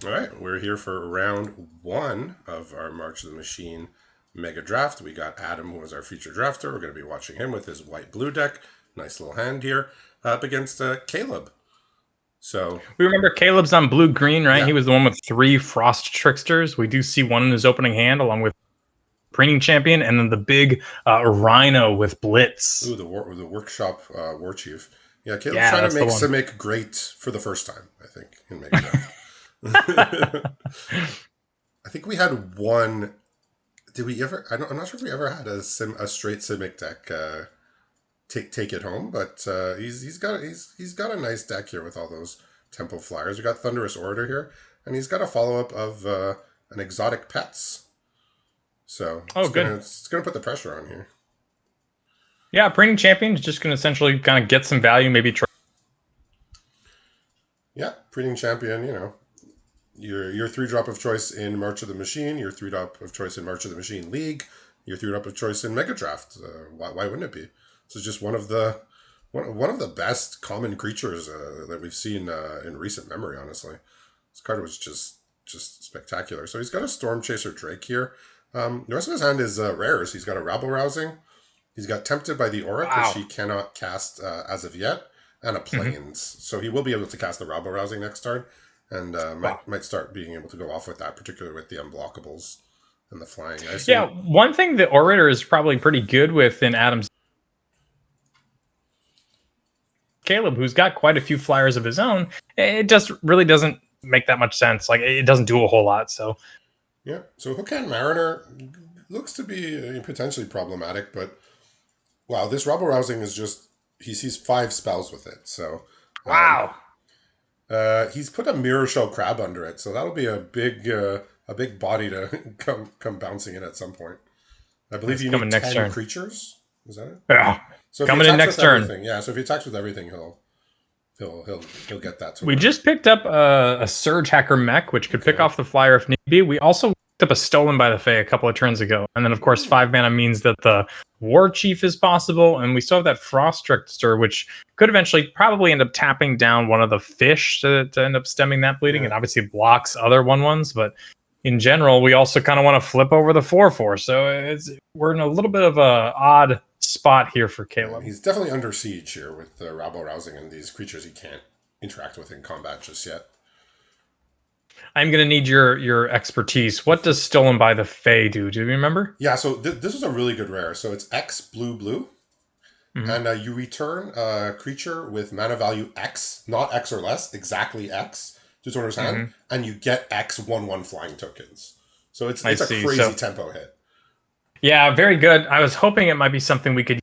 All right, we're here for round one of our March of the Machine Mega Draft. We got Adam, who was our feature drafter. We're going to be watching him with his white blue deck. Nice little hand here. Up against Caleb. So, We remember Caleb's on blue green, right? yeah. He was the one with 3 Frost Tricksters. We do see one in his opening hand, along with Preening Champion, and then the big Rhino with Ooh, Blitz. the workshop war chief. Yeah, Caleb's Yeah, trying to that's the make one. Simic great for the first time, I think, in Mega Draft. I think we had one. Did we ever? I'm not sure if we ever had a straight Simic deck take it home. But he's got a nice deck here with all those tempo flyers. We got Thunderous Orator here, and he's got a follow up of an exotic pets. So Oh, good. it's gonna put the pressure on here. Yeah, Preening Champion is just going to essentially kind of get some value, maybe try. Yeah, Breeding Champion. Your 3-drop of choice in March of the Machine. Your 3-drop of choice in March of the Machine League. Your 3-drop of choice in Mega Draft. Why wouldn't it be? This is just one of the best common creatures that we've seen in recent memory. Honestly, this card was just spectacular. So he's got a Storm Chaser Drake here. The rest of his hand is rares. He's got a Rabble Rousing. He's got Tempted by the Auric, which Wow. he cannot cast as of yet, and a Hmm. Plains. So he will be able to cast the Rabble Rousing next turn, and Wow. might start being able to go off with that, particularly with the unblockables and the flying. I Yeah, assume. one thing the Orator is probably pretty good with in Adam's Caleb, who's got quite a few flyers of his own, it just really doesn't make that much sense. Like, it doesn't do a whole lot. So, Yeah. So Hookhand Mariner looks to be potentially problematic, but wow, this Rabble Rousing is just he sees 5 spells with it. So um, wow. he's put a Mirror Shell Crab under it, so that'll be a big body to come bouncing in at some point. I believe It's you coming need next 10 turn. creatures. Is that it? Yeah. So if he Coming in attacks next with turn. everything, yeah. So if he attacks with everything, he'll get that to We work. just picked up a Surge Hacker mech, which could pick Okay. off the flyer if need be. We also picked up a Stolen by the Fae a couple of turns ago. And then, of course, Ooh. 5 mana means that the War Chief is possible. And we still have that Frost Trickster, which could eventually probably end up tapping down one of the fish to end up stemming that bleeding. Yeah. And obviously blocks other 1/1s. But in general, we also kind of want to flip over the 4/4. So we're in a little bit of a odd spot here for Yeah. Caleb. He's definitely under siege here with the Rabble Rousing and these creatures he can't interact with in combat just yet. I'm gonna need your expertise. What does Stolen by the Fae do? Do you remember? Yeah. So this is a really good rare. So it's X blue blue. Mm-hmm. And you return a creature with mana value X, not X or less, exactly X, to its owner's hand, Mm-hmm. and you get X 1/1 flying tokens. So I it's a see. crazy So tempo hit. yeah, very good. I was hoping it might be something we could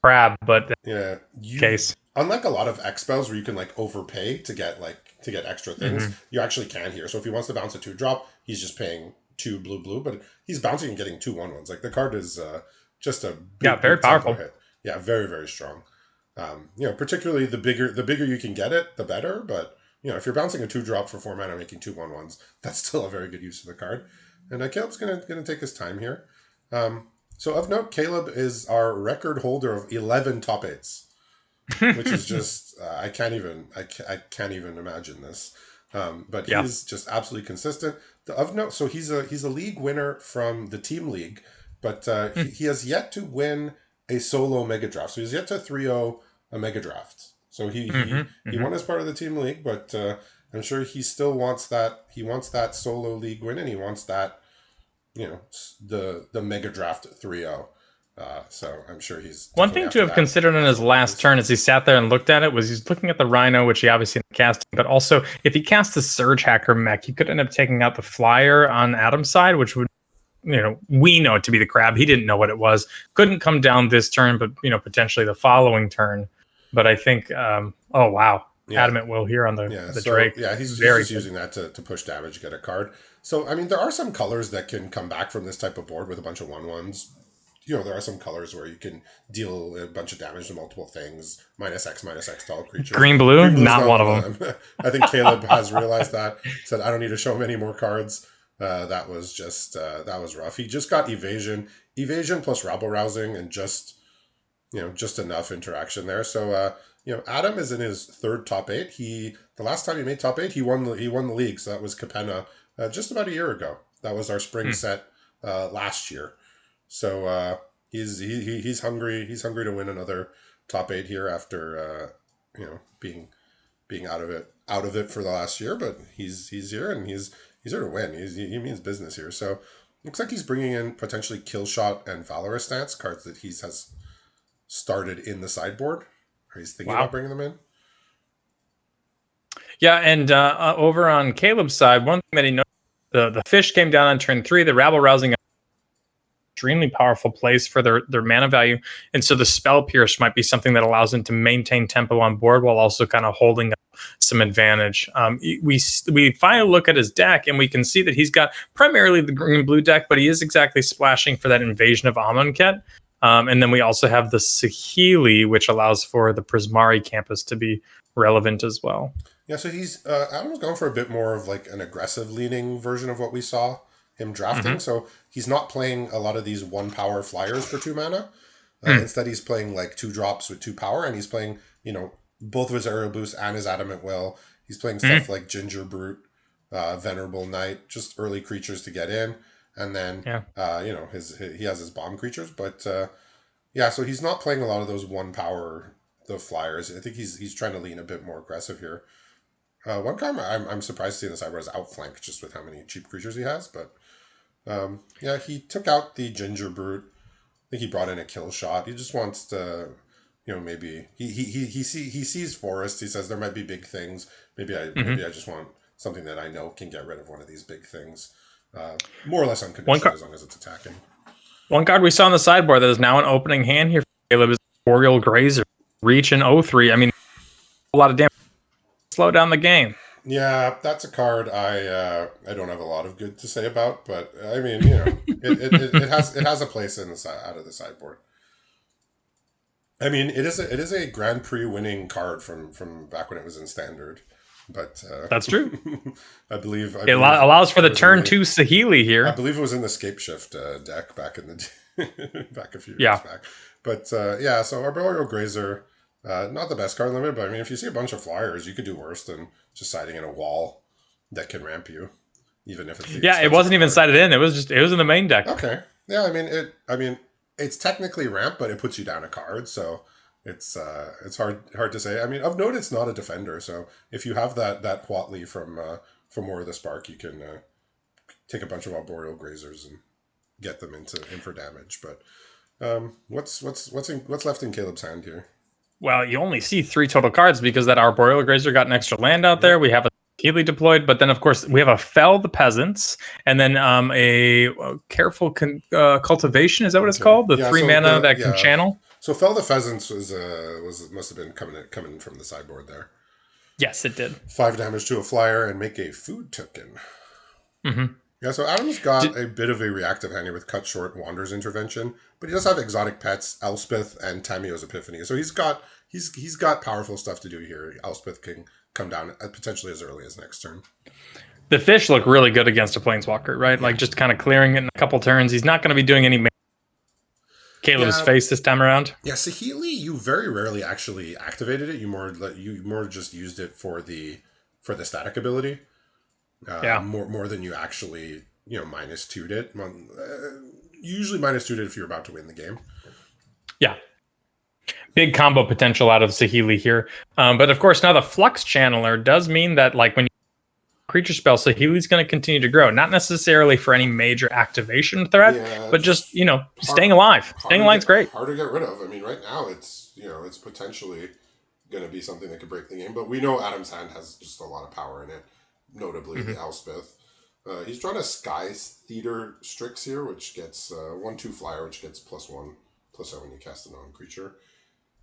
grab, but Yeah, you case. unlike a lot of X spells where you can like overpay to get extra things, Mm-hmm. you actually can here. So if he wants to bounce a 2-drop, he's just paying 2 blue blue, but he's bouncing and getting 2/1/1s. Like the card is just a Yeah, very big tempo powerful. hit. Yeah, very very strong. Particularly the bigger you can get it, the better. But if you're bouncing a 2-drop for 4 mana, making 2/1/1s, that's still a very good use of the card. And Caleb's gonna take his time here. So of note, Caleb is our record holder of 11 top eights, which is just I can't even imagine this. But he Yeah. is just absolutely consistent. Of note, so he's a league winner from the team league, but he has yet to win a solo mega draft. So he's yet to 3-0 a mega draft. So Mm-hmm. he Mm-hmm. won as part of the team league, but I'm sure he still wants that. He wants that solo league win, and he wants that the mega draft 3-0. So I'm sure he's One definitely thing to after have that. considered on That's his what it last is. turn as he sat there and looked at it was he's looking at the Rhino, which he obviously cast, but also if he cast the Surge Hacker mech, he could end up taking out the flyer on Adam's side, which would we know it to be the crab. He didn't know what it was. Couldn't come down this turn, but potentially the following turn. But I think, oh wow, Yeah, Adamant Will here on yeah. the So Drake, yeah, he's very just good. using that to push damage, get a card. So I mean, there are some colors that can come back from this type of board with a bunch of 1/1s. There are some colors where you can deal a bunch of damage to multiple things, minus X to all creatures. Green blue, Green blue is not not one one of of them. them. I think Caleb has realized that. Said, I don't need to show him any more cards. That was rough. He just got evasion plus rabble rousing, and just enough interaction there. So Adam is in his third top eight. The the last time he made top 8, he won the league. So that was Capenna just about a year ago. That was our spring set last year. So he's hungry. He's hungry to win another top 8 here after being out of it for the last year. But he's here, and he's here to win. He means business here. So looks like he's bringing in potentially Killshot and Valorous Stance cards that has started in the sideboard. Or he's thinking about bringing them in. Yeah, and over on Caleb's side, one thing that he noticed, the fish came down on turn 3, the rabble rousing, extremely powerful place for their mana value, and so the spell pierce might be something that allows him to maintain tempo on board while also kind of holding up some advantage. We finally look at his deck, and we can see that he's got primarily the green blue deck, but he is exactly splashing for that Invasion of Amonkhet. And then we also have the Saheeli, which allows for the Prismari campus to be relevant as well. Yeah, so he's Adam's going for a bit more of like an aggressive leaning version of what we saw him drafting. So he's not playing a lot of these 1 power flyers for 2 mana. Instead, he's playing like 2 drops with 2 power, and he's playing both of his aerial boost and his adamant will. He's playing stuff like Ginger Brute, Venerable Knight, just early creatures to get in, and then he has his bomb creatures. But so he's not playing a lot of those 1 power the flyers. I think he's trying to lean a bit more aggressive here. One card I'm surprised to see in the sideboard is Outflank, just with how many cheap creatures he has. But he took out the Ginger Brute. I think he brought in a kill shot. He just wants to, maybe he sees forest. He says there might be big things. Maybe I just want something that I know can get rid of one of these big things. More or less unconditional as long as it's attacking. One card we saw on the sideboard that is now an opening hand here for Caleb is Boreal Grazer. Reach and 0-3. I mean, a lot of damage. Slow down the game. Yeah, that's a card I don't have a lot of good to say about, but I mean, it has a place in out of the sideboard. I mean, it is a Grand Prix winning card from back when it was in Standard, but that's true. I believe it allows for the turn 2 Saheeli here. I believe it was in the Scapeshift deck back in the back a few years back. But so our Boreal Grazer. Not the best card limit, but I mean, if you see a bunch of flyers, you could do worse than just siding in a wall that can ramp you, even if it's it wasn't even sided in. It was in the main deck. Okay, yeah, I mean, it's technically ramp, but it puts you down a card, so it's hard to say. I mean, of note, it's not a defender, so if you have that Huatli from War of the Spark, you can take a bunch of Boreal Grazers and get them in for damage. But what's left in Caleb's hand here? Well, you only see 3 total cards because that Arboreal Grazer got an extra land out there. We have a Saheeli deployed, but then, of course, we have a Fell the Peasants, and then a Careful Cultivation. Is that what it's called? The 3 mana that can channel? So Fell the Pheasants must have been coming from the sideboard there. Yes, it did. 5 damage to a flyer and make a food token. Yeah, so Adam's got a bit of a reactive hand here with Cut Short, Wanderer's Intervention, but he does have exotic pets, Elspeth, and Tamio's Epiphany. So he's got powerful stuff to do here. Elspeth can come down potentially as early as next turn. The fish look really good against a Planeswalker, right? Yeah. Like just kind of clearing it in a couple turns. He's not going to be doing any Caleb's face this time around. Yeah, Saheeli, you very rarely actually activated it. You more just used it for the static ability. More than you actually minus 2'd it. Usually minus 2'd it if you're about to win the game. Yeah, big combo potential out of Saheeli here. But of course now the Flux Channeler does mean that like when you creature spell, Saheeli's going to continue to grow. Not necessarily for any major activation threat, but just staying alive. Staying alive is great. Hard to get rid of. I mean, right now it's it's potentially going to be something that could break the game. But we know Adam's hand has just a lot of power in it. Notably the Elspeth. He's trying to Sky Theater Strix here, which gets 1/2 flyer, which gets +1/+0 when you cast a non-creature.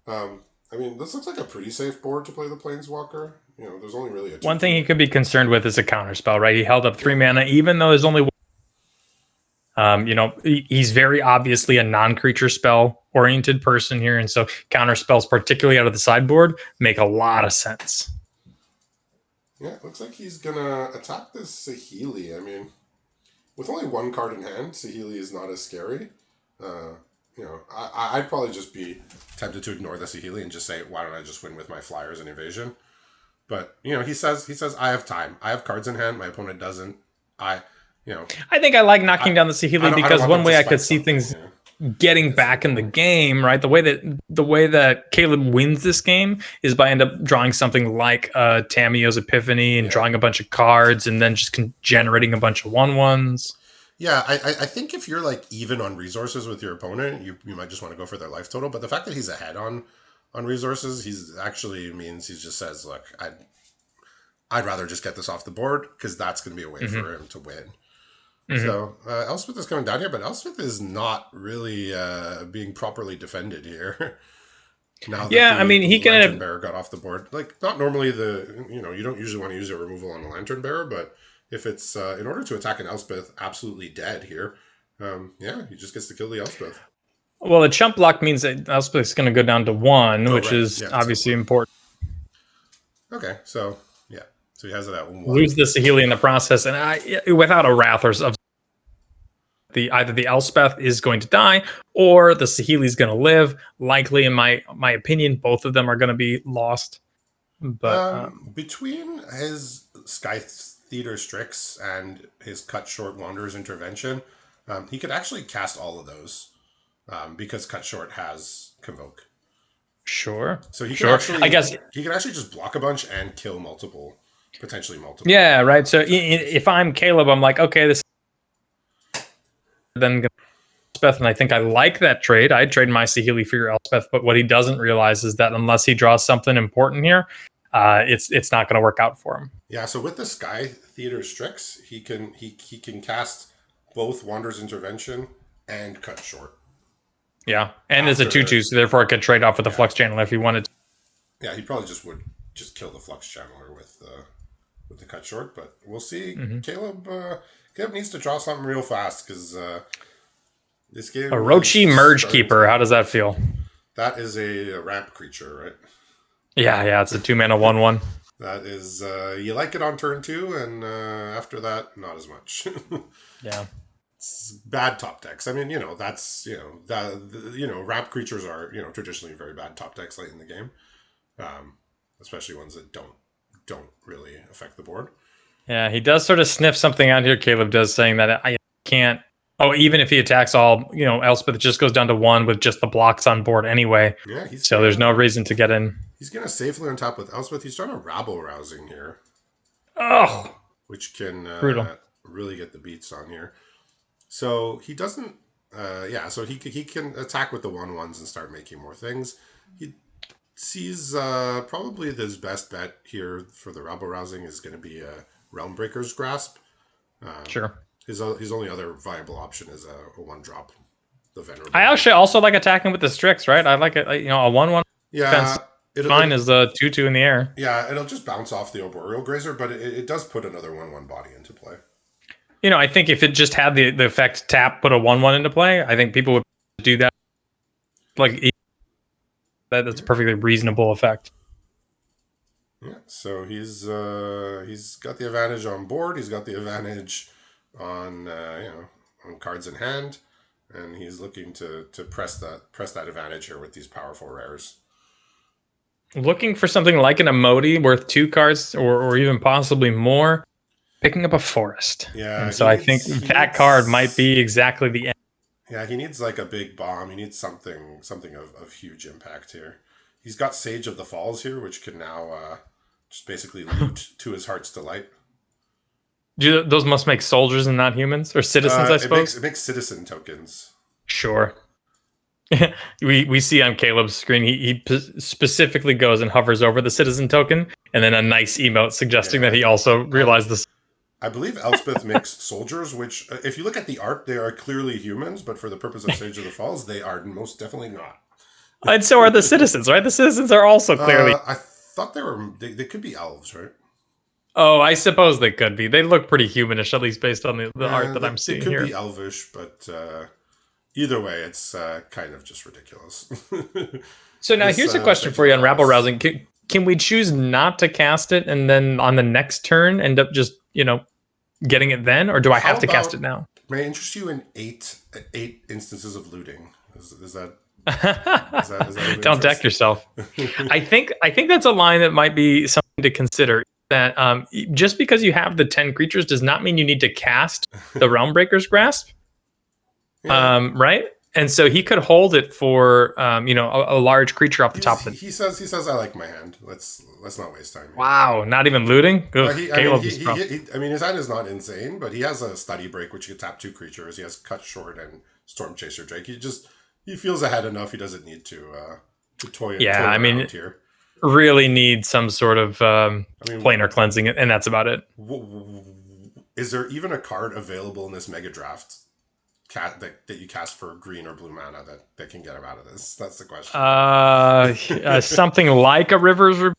I mean, this looks like a pretty safe board to play the Planeswalker. There's only really a one thing he could be concerned with is a counterspell, right? He held up 3 mana, even though there's only one. He's very obviously a non-creature spell oriented person here, and so counterspells, particularly out of the sideboard, make a lot of sense. Yeah, it looks like he's gonna attack this Saheeli. I mean, with only 1 card in hand, Saheeli is not as scary. I'd probably just be tempted to ignore the Saheeli and just say, why don't I just win with my flyers and evasion? But he says I have time. I have cards in hand. My opponent doesn't. I you know I think I like knocking I down the I Saheeli don't because want them one to way I spike could see something. things getting Is back in the game, right? The way that Caleb wins this game is by end up drawing something like Tamiyo's Epiphany and yeah. drawing a bunch of cards and then just generating a bunch of 1/1s. Yeah, I think if you're like even on resources with your opponent, you might just want to go for their life total. But the fact that he's ahead on resources, he's actually means he just says, look, I'd rather just get this off the board because that's going to be a way Mm-hmm. for him to win. Mm-hmm. So Elspeth is coming down here, but Elspeth is not really being properly defended here. Now that Yeah, I the mean, he can lantern end up. bearer got off the board, like not normally you don't usually want to use a removal on a lantern bearer, but if it's in order to attack an Elspeth absolutely dead here, yeah, he just gets to kill the Elspeth. Well, a chump block means that Elspeth's going to go down to 1, Oh which right, is yeah, it's obviously outward. important. Okay, so yeah, so he has it at one. Lose the Saheeli in the process, and without a Wrath or of either the Elspeth is going to die or the Saheeli's going to live. Likely, in my opinion, both of them are going to be lost. But Between his Sky Theater Strix and his Cut Short Wanderer's Intervention, he could actually cast all of those because Cut Short has Convoke. sure, So he can sure. I actually guess just block a bunch and kill potentially multiple. yeah, right. So if I'm Caleb, I'm like, okay, this then Elspeth, and I think I like that trade. I'd trade my Saheeli for your Elspeth, but what he doesn't realize is that unless he draws something important here, it's not going to work out for him. Yeah, so with the Sky Theater Strix, he can cast both Wanderer's Intervention and Cut Short. Yeah, and it's a 2/2, so therefore I could trade off with the Flux Channel if he wanted to. Yeah, he probably would kill the Flux Channeler with the Cut Short, but we'll see. Mm-hmm. Caleb needs to draw something real fast because this game. Orochi Merge Keeper. How does that feel? That is a ramp creature, right? Yeah, it's a 2-mana 1/1. That is you like it on turn 2, and after that, not as much. Yeah. It's bad top decks. I mean, that's ramp creatures are traditionally very bad top decks late in the game, especially ones that don't really affect the board. Yeah, he does sort of sniff something out here. Caleb does, saying that I can't. Oh, even if he attacks all, Elspeth just goes down to 1 with just the blocks on board anyway. Yeah, so there's no reason to get in. He's gonna safely on top with Elspeth. He's trying to rabble rousing here. Oh, which can brutal. Really get the beats on here. So he doesn't. So he can attack with the 1/1s and start making more things. He sees probably his best bet here for the rabble rousing is going to be a Realmbreaker's Grasp. Sure. His only other viable option is a 1-drop. The Venerable. I actually also like attacking with the Strix, right? I like it. A 1/1 defense. Fine is a 2/2 in the air. Yeah, it'll just bounce off the Arboreal Grazer, but it does put another 1/1 body into play. I think if it just had the effect tap, put a 1/1 into play, I think people would do that. Like that's a perfectly reasonable effect. Yeah, so he's got the advantage on board. He's got the advantage on on cards in hand, and he's looking to press that advantage here with these powerful rares. Looking for something like an Emoti worth 2 cards or even possibly more. Picking up a forest. Yeah. And so I think that card might be exactly the end. Yeah, he needs like a big bomb. He needs something of huge impact here. He's got Sage of the Falls here, which can now just basically loot to his heart's delight. Those must make soldiers and not humans? Or citizens, I suppose? It makes citizen tokens. Sure. we see on Caleb's screen, he specifically goes and hovers over the citizen token, and then a nice emote suggesting that he also realized this. I believe Elspeth makes soldiers, which, if you look at the art, they are clearly humans, but for the purpose of Sage of the Falls, they are most definitely not. And so are the citizens, right? The citizens are also clearly... I thought they could be elves, right? Oh, I suppose they could be. They look pretty humanish, at least based on the art that I'm seeing here. They could be elvish, but either way, it's kind of just ridiculous. So now here's a question for you on rabble rousing. Can we choose not to cast it and then on the next turn end up just, getting it then? Or do I have to cast it now? May I interest you in eight instances of looting? Is that... Don't deck yourself. I think that's a line that might be some to consider that just because you have the 10 creatures does not mean you need to cast the Realmbreaker's Grasp. Yeah. Right? And so he could hold it for a large creature off the top of it. He says I like my hand. Let's not waste time here. Wow, not even looting? No, Ugh, Caleb is rough. I mean, his hand is not insane, but he has a Study Break, which you can tap 2 creatures. He has Cut Short and Storm Chaser Drake. He feels ahead enough. He doesn't need to toy around here. Really need some sort of planar cleansing, and that's about it. Is there even a card available in this Mega Draft that you cast for green or blue mana that can get him out of this? That's the question. Something like a River's.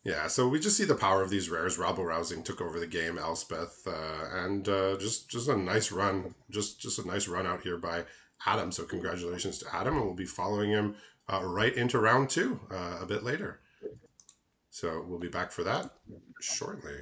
Yeah, so we just see the power of these rares. Rabble Rousing took over the game, Elspeth, and just a nice run. Just a nice run out here by Adam. So congratulations to Adam, and we'll be following him right into round 2 a bit later. So we'll be back for that shortly.